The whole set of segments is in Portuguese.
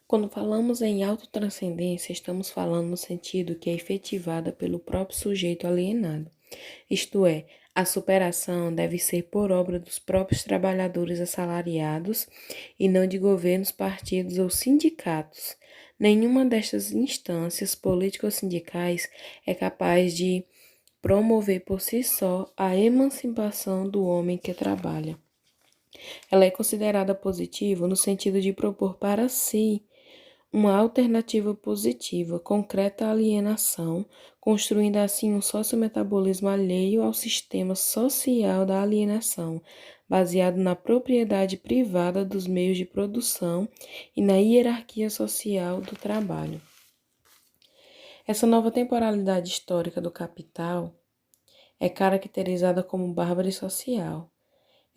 Quando falamos em autotranscendência, estamos falando no sentido que é efetivada pelo próprio sujeito alienado. Isto é, a superação deve ser por obra dos próprios trabalhadores assalariados e não de governos, partidos ou sindicatos. Nenhuma destas instâncias político-sindicais é capaz de promover por si só a emancipação do homem que trabalha. Ela é considerada positiva no sentido de propor para si uma alternativa positiva, concreta à alienação, construindo assim um sociometabolismo alheio ao sistema social da alienação, baseado na propriedade privada dos meios de produção e na hierarquia social do trabalho. Essa nova temporalidade histórica do capital é caracterizada como bárbara social.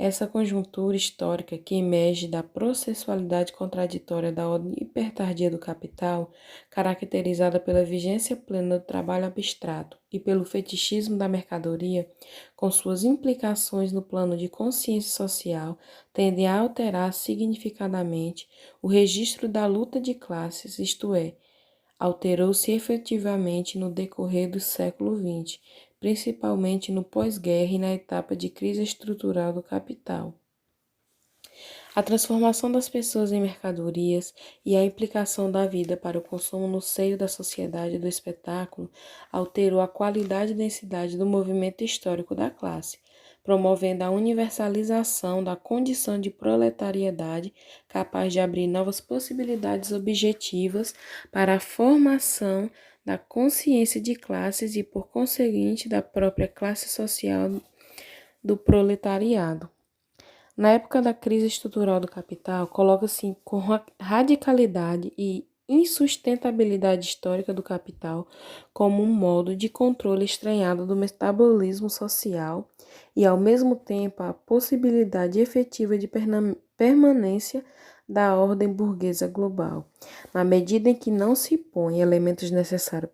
Essa conjuntura histórica que emerge da processualidade contraditória da ordem hipertardia do capital, caracterizada pela vigência plena do trabalho abstrato e pelo fetichismo da mercadoria, com suas implicações no plano de consciência social, tendem a alterar significativamente o registro da luta de classes, isto é, alterou-se efetivamente no decorrer do século XX, principalmente no pós-guerra e na etapa de crise estrutural do capital. A transformação das pessoas em mercadorias e a implicação da vida para o consumo no seio da sociedade do espetáculo alterou a qualidade e densidade do movimento histórico da classe, promovendo a universalização da condição de proletariedade capaz de abrir novas possibilidades objetivas para a formação da consciência de classes e, por conseguinte, da própria classe social do proletariado. Na época da crise estrutural do capital, coloca-se com radicalidade e insustentabilidade histórica do capital como um modo de controle estranhado do metabolismo social e, ao mesmo tempo, a possibilidade efetiva de permanência da ordem burguesa global, na medida em que não se põem elementos necessários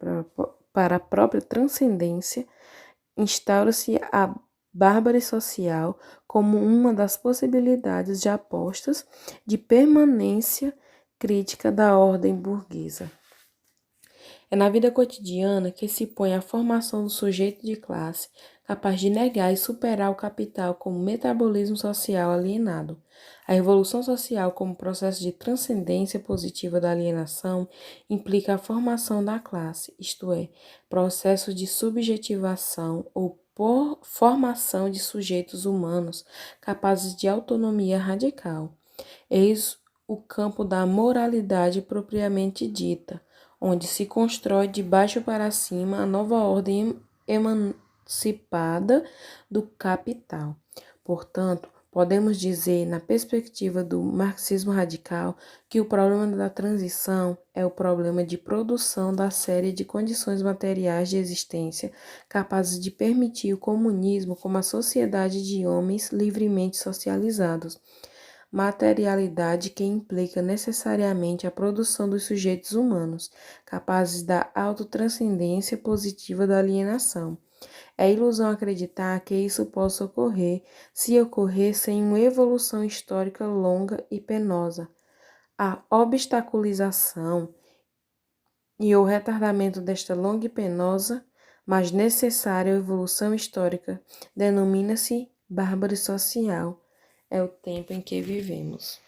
para a própria transcendência, instaura-se a bárbara social como uma das possibilidades de apostas de permanência crítica da ordem burguesa. É na vida cotidiana que se põe a formação do sujeito de classe, capaz de negar e superar o capital como metabolismo social alienado. A revolução social como processo de transcendência positiva da alienação implica a formação da classe, isto é, processo de subjetivação ou por formação de sujeitos humanos capazes de autonomia radical. Eis o campo da moralidade propriamente dita, onde se constrói de baixo para cima a nova ordem emancipada do capital. Portanto, podemos dizer, na perspectiva do marxismo radical, que o problema da transição é o problema de produção da série de condições materiais de existência capazes de permitir o comunismo como a sociedade de homens livremente socializados. Materialidade que implica necessariamente a produção dos sujeitos humanos, capazes da autotranscendência positiva da alienação. É ilusão acreditar que isso possa ocorrer se ocorrer sem uma evolução histórica longa e penosa. A obstaculização e o retardamento desta longa e penosa, mas necessária evolução histórica denomina-se bárbara social. É o tempo em que vivemos.